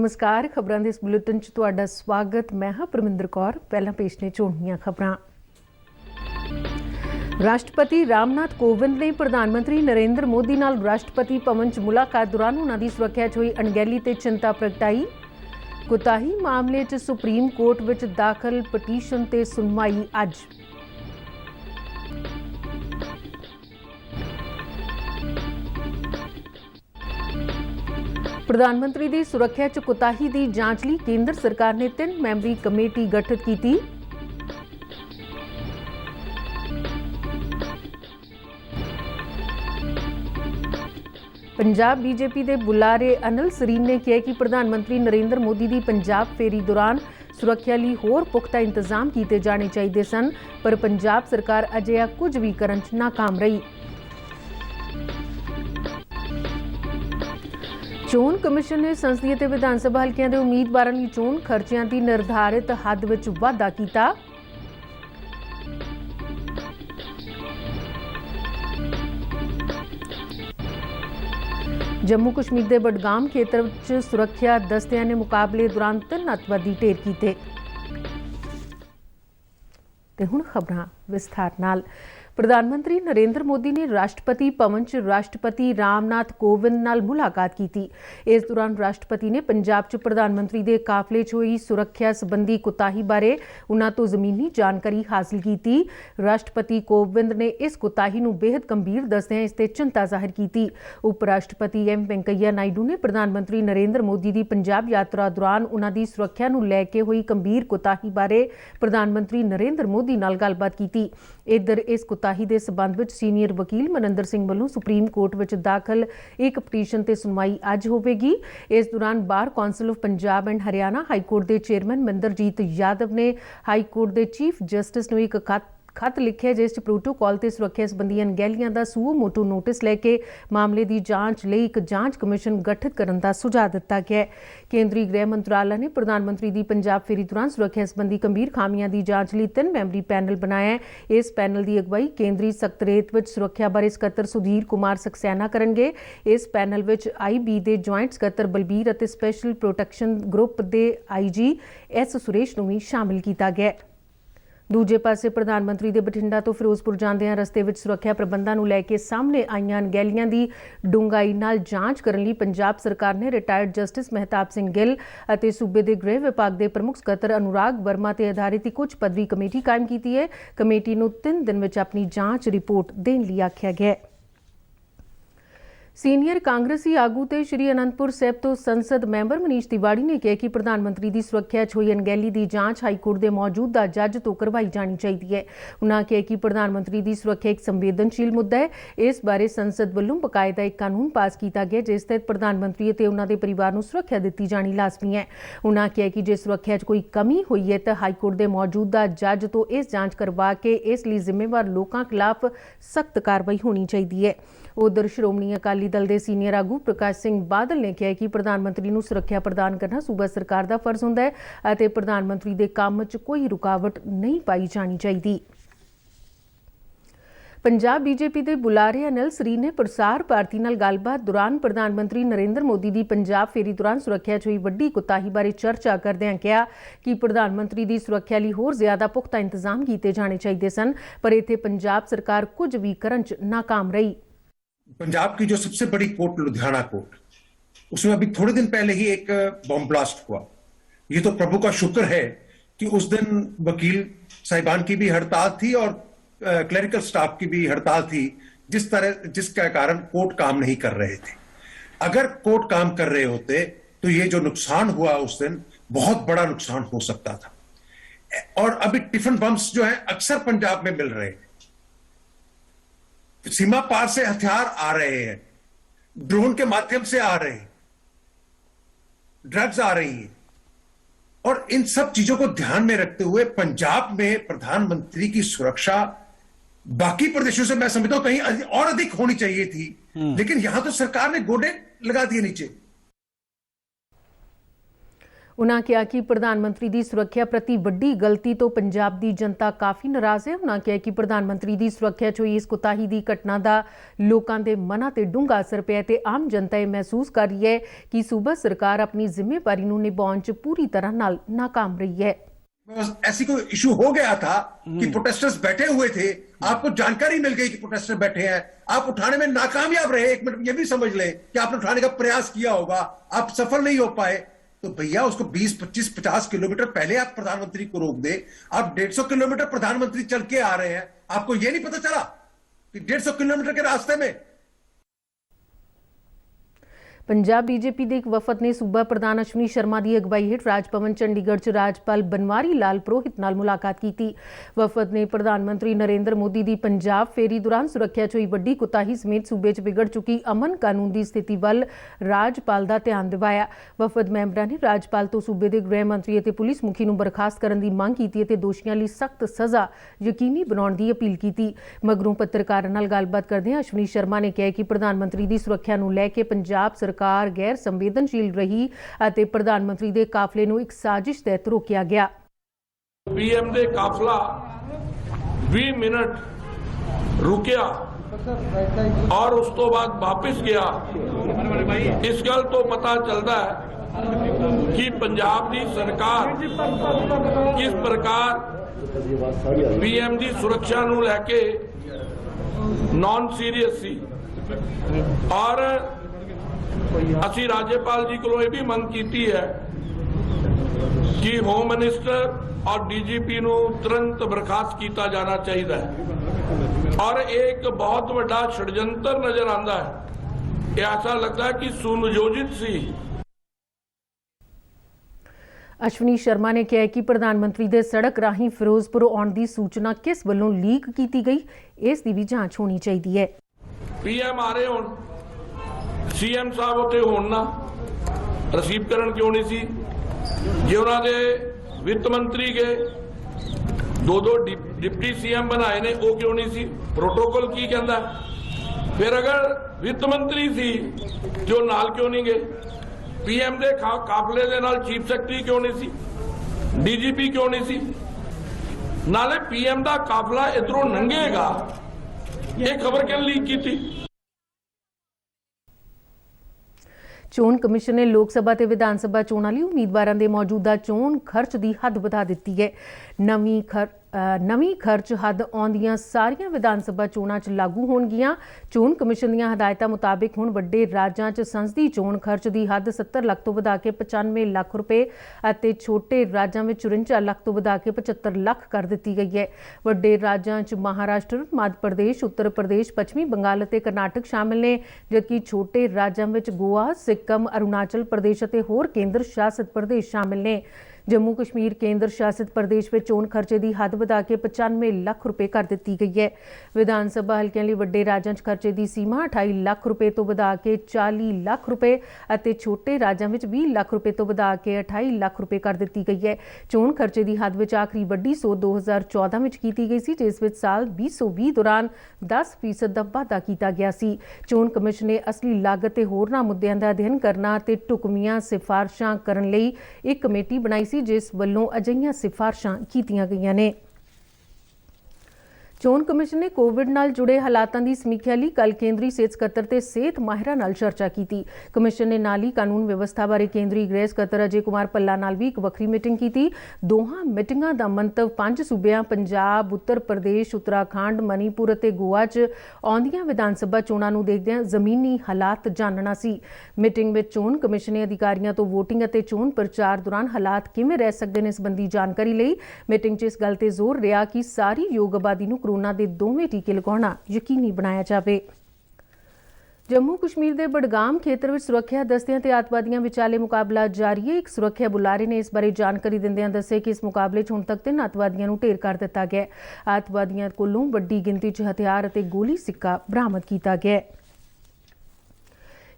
नमस्कार। खबरां दे इस बुलेटिन च तुहाडा स्वागत। मैं हां परमिंदर कौर। पहलां पेश ने ਝੋਣੀਆਂ खबरां। राष्ट्रपति रामनाथ कोविंद ने प्रधानमंत्री नरेंद्र मोदी नाल राष्ट्रपति भवन च मुलाकात दौरान उन्हां दी सुरक्षा च होई अणगहली ते चिंता प्रगटाई। कोताही मामले च सुप्रीम कोर्ट विच दाखल पटीशन ते सुनवाई अज। प्रधानमंत्री की सुरक्षा च कोताही की जांच लई केंद्र सरकार ने 3 मैंबरी कमेटी गठित की। पंजाब बीजेपी के बुलारे अनिल सरीन ने कहा कि प्रधानमंत्री नरेंद्र मोदी की पंजाब फेरी दौरान सुरक्षा लई होर पुख्ता इंतजाम किए जाने चाहिए सन, पर पंजाब सरकार अजिहा कुछ भी करन च नाकाम रही। चोण कमिशन ने संसदीय ते विधान सभा हल्कियां दे उम्मीदवारां लई चोण खर्चिਆਂ ਦੀ निर्धारित हद विच वाधा कीता। जम्मू कश्मीर के बडगाम खेतर विच सुरक्षा दस्तिਆਂ ने मुकाबले दौरान 3 अतवादी ढेर कीते। ते हुण खबरां विस्तार नाल। प्रधानमंत्री नरेंद्र मोदी ने राष्ट्रपति भवन च राष्ट्रपति रामनाथ कोविंद नाल मुलाकात की। इस दौरान राष्ट्रपति ने पंजाब च प्रधानमंत्री के काफले च हुई सुरक्षा संबंधी कोताही बारे उन्हां तो जमीनी जानकारी हासिल की। राष्ट्रपति कोविंद ने इस कोताही नूं बेहद गंभीर दसदिआं इस ते चिंता जाहिर की। उप राष्ट्रपति एम वेंकैया नायडू ने प्रधानमंत्री नरेंद्र मोदी की पंजाब यात्रा दौरान उन्हां दी सुरक्षा नूं लैके हुई गंभीर कोताही बारे प्रधानमंत्री नरेंद्र मोदी नाल गलबात की। इधर इस कोताही के संबंध में सीनियर वकील मनिंदर सिंह वालों सुप्रीम कोर्ट में दाखिल एक पटीशन ते सुनवाई अज होगी। इस दौरान bar council of Punjab and Haryana high court के चेयरमैन मंदरजीत यादव ने हाईकोर्ट के चीफ जस्टिस नूं एक खत लिखे जिस प्रोटोकॉल ते सुरक्षा संबंधी अणगहलियां दा सूओ मोटो नोटिस लैके मामले की जांच लई एक जांच कमिशन गठित करने का सुझाव दिता गया। केंद्रीय गृह मंत्रालय ने प्रधानमंत्री की पंजाब फेरी दौरान सुरक्षा संबंधी गंभीर खामियां की जांच लई 3 मैंबरी पैनल बनाया है। इस पैनल की अगवाई केंद्रीय सकत्रेत विच सुरक्षा बारे सकत्तर सुधीर कुमार सक्सेना करनगे। इस पैनल विच IB के ज्वाइंट सकत्तर बलबीर अते स्पैशल प्रोटैक्शन ग्रुप के IG S सुरेश नूं भी शामिल किया गया। दूजे पासे प्रधानमंत्री के बठिंडा तो फिरोजपुर जांदियां रस्ते विच सुरक्षा प्रबंधां नूं लैके सामने आईयां अणगहलियां की डूंघाई नाल जांच करने लई पंजाब सरकार ने रिटायर्ड जस्टिस महताब सिंह गिल अते सूबे के गृह विभाग के प्रमुख सकत्तर अनुराग वर्मा ते आधारित एक उच्च पदवी कमेटी कायम की है। कमेटी नूं 3 दिन विच अपनी जांच रिपोर्ट देने लई आख्या गया। सीनियर कांग्रेसी आगू ते श्री अनंदपुर साहिब तो संसद मैंबर मनीष तिवाड़ी ने कहा कि प्रधानमंत्री की सुरक्षा च हुई अणगहली की जांच हाईकोर्ट के मौजूदा जज तो करवाई जानी चाहिए है। उन्होंने कहा कि प्रधानमंत्री की सुरक्षा एक संवेदनशील मुद्दा है। इस बारे संसद वालों बकायदा एक कानून पास किया गया जिस तहत प्रधानमंत्री ते उन्होंने परिवार को सुरक्षा दी जानी लाजमी है। उन्होंने कहा कि जे सुरक्षा च कोई कमी हुई है तो हाईकोर्ट के मौजूदा जज तो इस जांच करवा के इसलिए जिम्मेवार लोगों खिलाफ सख्त कार्रवाई होनी चाहिए है। उधर श्रोमणी अकाली दल के सीनियर आगू प्रकाश सिंह बादल ने कहा कि प्रधानमंत्री को सुरक्षा प्रदान करना सूबा सरकार का फर्ज होंदा है और प्रधानमंत्री के काम च कोई रुकावट नहीं पाई जानी चाहिए। पंजाब बीजेपी के बुलारे अनिल सरीन ने प्रसार भारती नाल गलबात दौरान प्रधानमंत्री नरेंद्र मोदी की पंजाब फेरी दौरान सुरक्षा च हुई वड्डी कोताही बारे चर्चा करदिआं कहा कि प्रधानमंत्री की सुरक्षा लई होर ज्यादा पुख्ता इंतजाम किए जाने चाहिए सन, पर इत्थे पंजाब सरकार कुछ भी करन च नाकाम रही। पंजाब की जो सबसे बड़ी कोर्ट लुधियाना कोर्ट, उसमें अभी थोड़े दिन पहले ही एक बॉम्ब ब्लास्ट हुआ। ये तो प्रभु का शुक्र है कि उस दिन वकील साहिबान की भी हड़ताल थी और क्लरिकल स्टाफ की भी हड़ताल थी, जिसका कारण कोर्ट काम नहीं कर रहे थे। अगर कोर्ट काम कर रहे होते तो ये जो नुकसान हुआ उस दिन बहुत बड़ा नुकसान हो सकता था। और अभी टिफिन बम्स जो है अक्सर पंजाब में मिल रहे हैं, सीमा पार से हथियार आ रहे हैं, ड्रोन के माध्यम से आ रहे हैं, ड्रग्स आ रही है। और इन सब चीजों को ध्यान में रखते हुए पंजाब में प्रधानमंत्री की सुरक्षा बाकी प्रदेशों से मैं समझता हूं कहीं और अधिक होनी चाहिए थी, लेकिन यहां तो सरकार ने गोडे लगा दिए नीचे। ਉਨ੍ਹਾਂ ਕਿਹਾ ਕਿ ਪ੍ਰਧਾਨ ਮੰਤਰੀ ਦੀ ਸੁਰੱਖਿਆ ਪ੍ਰਤੀ ਵੱਡੀ ਗਲਤੀ ਤੋਂ ਪੰਜਾਬ ਦੀ ਜਨਤਾ ਕਾਫੀ ਨਾਰਾਜ਼ ਹੈ। ਉਨ੍ਹਾਂ ਕਿਹਾ ਕਿ ਪ੍ਰਧਾਨ ਮੰਤਰੀ ਦੀ ਸੁਰੱਖਿਆ 'ਚ ਹੋਈ ਇਸ ਕੁਤਾਹੀ ਦੀ ਘਟਨਾ ਦਾ ਲੋਕਾਂ ਦੇ ਮਨਾਂ ਤੇ ਡੂੰਘਾ ਅਸਰ ਪਿਆ ਤੇ ਆਮ ਜਨਤਾ ਇਹ ਮਹਿਸੂਸ ਕਰ ਰਹੀ ਹੈ ਕਿ ਸੂਬਾ ਸਰਕਾਰ ਆਪਣੀ ਜ਼ਿੰਮੇਵਾਰੀ ਨੂੰ ਨਿਭਾਉਣ 'ਚ ਪੂਰੀ तरह नाल नाकाम रही है। ऐसी कोई इशू हो गया था कि प्रोटेस्टर्स बैठे हुए थे, आपको जानकारी मिल गई कि प्रोटेस्टर बैठे हैं, आप उठाने में नाकामयाब रहे, एक मिनट ये भी समझ लें कि आपने उठाने का प्रयास किया होगा, आप सफल नहीं हो पाए, तो भैया उसको 20, 25, 50 किलोमीटर पहले आप प्रधानमंत्री को रोक दे। आप 150 किलोमीटर प्रधानमंत्री चल के आ रहे हैं, आपको ये नहीं पता चला कि 150 किलोमीटर के रास्ते में पंजाब बीजेपी के एक वफद ने सूबा प्रधान अश्विनी शर्मा की अगवाई हेठ राज भवन चंडीगढ़ च राज्यपाल बनवारी लाल पुरोहित नाल मुलाकात की थी। वफद ने प्रधानमंत्री नरेंद्र मोदी की पंजाब फेरी दौरान सुरक्षा च हुई वड्डी कुताही समेत सूबे च बिगड़ चुकी अमन कानून की स्थिति वल राज्यपाल का ध्यान दिवाया। वफद मैंबरां ने राज्यपाल तो सूबे के गृह मंत्री और पुलिस मुखी नूं बर्खास्त करने की मांग की ते दोषियों लई सख्त सज़ा यकीनी बनाउण की अपील की। मगरों पत्रकारां नाल गलबात करदिआं अश्विनी शर्मा ने कहा कि प्रधानमंत्री की सुरक्षा नूं लैके पंजाब सरकार गैर संवेदनशील रही ਅਤੇ प्रधान मंत्री के काफले नूं एक साजिश तहत रोकिया गया। पीएम दे काफला 20 मिनट रुकिया और उस तो बाद वापस गया। इस गल तो पता चलता है कि पंजाब की सरकार किस प्रकार पीएम की सुरक्षा नूं लैके नॉन सीरीयस सी। और असी राज्यपाल जी को भी मंग की है कि होम मिनिस्टर और डीजीपी नूं तुरंत बर्खास्त किया जाना चाहिए है। और एक बहुत बड़ा षडयंत्र नजर आता है, ऐसा लगता है कि सुनियोजित सी। अश्विनी शर्मा ने कहा कि प्रधानमंत्री के सड़क राही फिरोजपुर आने की सूचना किस वलों लीक की गई, इसकी भी जांच होनी चाहिए है। पीएम आ रहे हो, सीएम साहब उत्ते होण ना रिसीव करन क्यों नहीं सी? जे उन्होंने वित्त मंत्री गए, दो डिप्टी सीएम बनाए ने, वो क्यों नहीं सी? प्रोटोकॉल की कहता है? फिर अगर वित्त मंत्री सी जो नाल क्यों नहीं गए? पीएम दे काफले दे नाल चीफ सैकटरी क्यों नहीं सी? डीजीपी क्यों नहीं सी? नाले पीएम दा काफला इधरों लंघेगा, ये खबर क्यों लीक की थी? चोण कमिशन ने लोक सभा ते विधान सभा चोणां लई उम्मीदवारां दे मौजूदा चोण खर्च की हद वधा दित्ती है। नवीं खर्च हद आउंदियां सारियां विधान सभा चोणां च लागू होणगीआं। चोण कमिशन दीआं हदायतां मुताबिक हुण वड्डे राज्यां च संसदी चोण खर्च की हद 70 ਲੱਖ ਤੋਂ ਵਧਾ ਕੇ 95 ਲੱਖ रुपए ਅਤੇ ਛੋਟੇ राज्यां ਵਿੱਚ 54 ਲੱਖ ਤੋਂ ਵਧਾ ਕੇ 75 ਲੱਖ ਕਰ ਦਿੱਤੀ ਗਈ ਹੈ। ਵੱਡੇ राज्यां च महाराष्ट्र, मध्य प्रदेश, उत्तर प्रदेश, पश्चिमी बंगाल ਅਤੇ ਕਰਨਾਟਕ शामिल ने, जबकि छोटे राज्यां ਵਿੱਚ गोवा, सिक्किम, अरुणाचल प्रदेश ਅਤੇ ਹੋਰ ਕੇਂਦਰ शासित प्रदेश शामिल ने। जम्मू कश्मीर केंद्र शासित प्रदेश में चोण खर्चे की हद बढ़ा के 95 ਲੱਖ रुपए कर दी गई है। विधान सभा हल्किਆਂ ਲਈ ਵੱਡੇ राज्यां 'ਚ खर्चे की सीमा 28 ਲੱਖ रुपए तो बढ़ा के 40 ਲੱਖ रुपए ਅਤੇ ਛੋਟੇ राज्यां ਵਿੱਚ 20 ਲੱਖ रुपए तो बढ़ा के 28 ਲੱਖ रुपए कर दी गई है। चोण खर्चे की हद ਵਿੱਚ आखिरी ਵੱਡੀ ਸੋਧ 2014 ਵਿੱਚ ਕੀਤੀ ਗਈ ਸੀ, ਜਿਸ ਵਿੱਚ ਸਾਲ 2020 ਦੌਰਾਨ 10% ਦਾ ਵਾਧਾ ਕੀਤਾ ਗਿਆ ਸੀ। ਚੋਣ ਕਮਿਸ਼ਨ ਨੇ ਅਸਲੀ ਲਾਗਤ ਤੇ ਹੋਰਨਾਂ ਮੁੱਦਿਆਂ ਦਾ ਅਧਿਐਨ ਕਰਨਾ ਤੇ ਢੁਕਵੀਆਂ ਸਿਫਾਰਸ਼ਾਂ ਕਰਨ ਲਈ ਇੱਕ ਕਮੇਟੀ ਬਣਾਈ ਸੀ, जिस वल्लों अजिहियां सिफारशां कीतियां गईयां ने। चोण कमिशन ने कोविड नाल जुड़े हालातां दी समीक्षा लई कल केंद्रीय सेहत सकत्तर ते सेहत माहिरां नाल चर्चा की। कमिशन ने नाल ही कानून व्यवस्था बारे केंद्रीय गृह सकत्तर अजय कुमार भल्ला नाल भी एक वखरी मीटिंग की। दोहां मीटिंगां दा मंतव 5 सूबियां पंजाब, उत्तर प्रदेश, उत्तराखंड, मणिपुर ते गोवा च आउंदियां विधान सभा चोणां नूं देखदिआं जमीनी हालात जानना सी। मीटिंग विच चोण कमिशन ने अधिकारियों तो वोटिंग ਅਤੇ चोण प्रचार दौरान हालात किवें रह सकदे ने संबंधी जानकारी लई। मीटिंग 'ਚ इस गल ते जोर रिहा कि सारी योग आबादी नूं कोरोना के दोवें टीके लगाना यकीनी बनाया जाए। जम्मू कश्मीर के बडगाम खेतर में सुरक्षा दस्तियां ते आतवादियों विचाले मुकाबला जारी है। एक सुरक्षा बुलारे ने इस बारे जानकारी दिंदिआं दस्सिआ कि इस मुकाबले हुण तक 3 आतवादियों नूं ढेर कर दिता गया। आतवादियों कोलों वड्डी गिनती च हथियार और गोली सिक्का बरामद किया गया।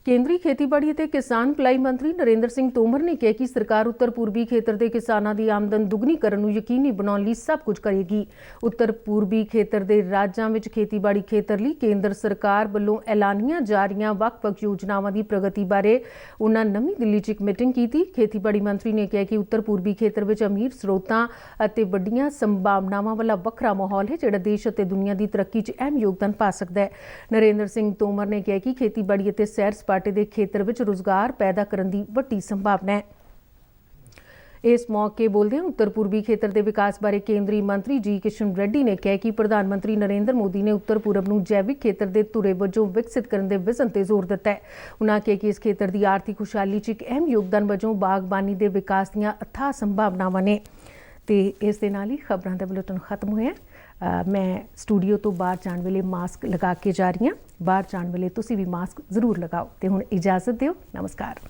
ਕੇਂਦਰੀ ਖੇਤੀਬਾੜੀ ਅਤੇ ਕਿਸਾਨ ਭਲਾਈ ਮੰਤਰੀ ਨਰਿੰਦਰ ਸਿੰਘ ਤੋਮਰ ਨੇ ਕਿਹਾ ਕਿ ਸਰਕਾਰ ਉੱਤਰ ਪੂਰਬੀ ਖੇਤਰ ਦੇ ਕਿਸਾਨਾਂ ਦੀ ਆਮਦਨ ਦੁੱਗਣੀ ਕਰਨ ਨੂੰ ਯਕੀਨੀ ਬਣਾਉਣ ਲਈ ਸਭ ਕੁਝ ਕਰੇਗੀ। ਉੱਤਰ ਪੂਰਬੀ ਖੇਤਰ ਦੇ ਰਾਜਾਂ ਵਿੱਚ ਖੇਤੀਬਾੜੀ ਖੇਤਰ ਲਈ ਕੇਂਦਰ ਸਰਕਾਰ ਵੱਲੋਂ ਐਲਾਨੀਆਂ ਜਾ ਰਹੀਆਂ ਵੱਖ-ਵੱਖ ਯੋਜਨਾਵਾਂ ਦੀ ਪ੍ਰਗਤੀ ਬਾਰੇ ਉਹਨਾਂ ਨਵੀਂ ਦਿੱਲੀ 'ਚ ਇੱਕ ਮੀਟਿੰਗ ਕੀਤੀ। ਖੇਤੀਬਾੜੀ ਮੰਤਰੀ ਨੇ ਕਿਹਾ ਕਿ ਉੱਤਰ ਪੂਰਬੀ ਖੇਤਰ ਵਿੱਚ ਅਮੀਰ ਸਰੋਤਾਂ ਅਤੇ ਵੱਡੀਆਂ ਸੰਭਾਵਨਾਵਾਂ ਵਾਲਾ ਵੱਖਰਾ ਮਾਹੌਲ ਹੈ ਜਿਹੜਾ ਦੇਸ਼ ਅਤੇ ਦੁਨੀਆ ਦੀ ਤਰੱਕੀ 'ਚ ਅਹਿਮ ਯੋਗਦਾਨ ਪਾ ਸਕਦਾ ਹੈ। ਨਰਿੰਦਰ ਸਿੰਘ ਤੋਮਰ ਨੇ ਕਿਹਾ ਕਿ ਖੇਤੀਬਾੜੀ ਅਤੇ ਸੈਰ ਸਪਾਟੇ ਦੇ ਖੇਤਰ ਵਿੱਚ ਰੁਜ਼ਗਾਰ ਪੈਦਾ ਕਰਨ ਦੀ ਵੱਡੀ ਸੰਭਾਵਨਾ ਹੈ। ਇਸ ਮੌਕੇ ਬੋਲਦਿਆਂ ਉੱਤਰ ਪੂਰਬੀ ਖੇਤਰ ਦੇ ਵਿਕਾਸ ਬਾਰੇ ਕੇਂਦਰੀ ਮੰਤਰੀ ਜੀ ਕਿਸ਼ਨ ਰੈੱਡੀ ਨੇ ਕਿਹਾ ਕਿ ਪ੍ਰਧਾਨ ਮੰਤਰੀ ਨਰਿੰਦਰ ਮੋਦੀ ਨੇ ਉੱਤਰ ਪੂਰਬ ਨੂੰ ਜੈਵਿਕ ਖੇਤਰ ਦੇ ਧੁਰੇ ਵਜੋਂ ਵਿਕਸਿਤ ਕਰਨ ਦੇ ਵਿਜ਼ਨ ਤੇ ਜ਼ੋਰ ਦਿੱਤਾ ਹੈ। ਉਨ੍ਹਾਂ ਕਿਹਾ ਕਿ ਇਸ ਖੇਤਰ ਦੀ ਆਰਥਿਕ ਖੁਸ਼ਹਾਲੀ 'ਚ ਇੱਕ ਅਹਿਮ ਯੋਗਦਾਨ ਵਜੋਂ ਬਾਗਬਾਨੀ ਦੇ ਵਿਕਾਸ ਦੀਆਂ ਅਥਾਹ ਸੰਭਾਵਨਾਵਾਂ ਨੇ। ਤੇ ਇਸ ਦੇ ਨਾਲ ਹੀ ਖਬਰਾਂ ਦਾ ਬੁਲੇਟਿਨ ਖਤਮ ਹੋਇਆ। ਮੈਂ ਸਟੂਡੀਓ ਤੋਂ ਬਾਹਰ ਜਾਣ ਵੇਲੇ ਮਾਸਕ ਲਗਾ ਕੇ ਜਾ ਰਹੀ ਹਾਂ। ਬਾਹਰ ਜਾਣ ਵੇਲੇ ਤੁਸੀਂ ਵੀ ਮਾਸਕ ਜ਼ਰੂਰ ਲਗਾਓ। ਤੇ ਹੁਣ ਇਜਾਜ਼ਤ ਦਿਓ। ਨਮਸਕਾਰ।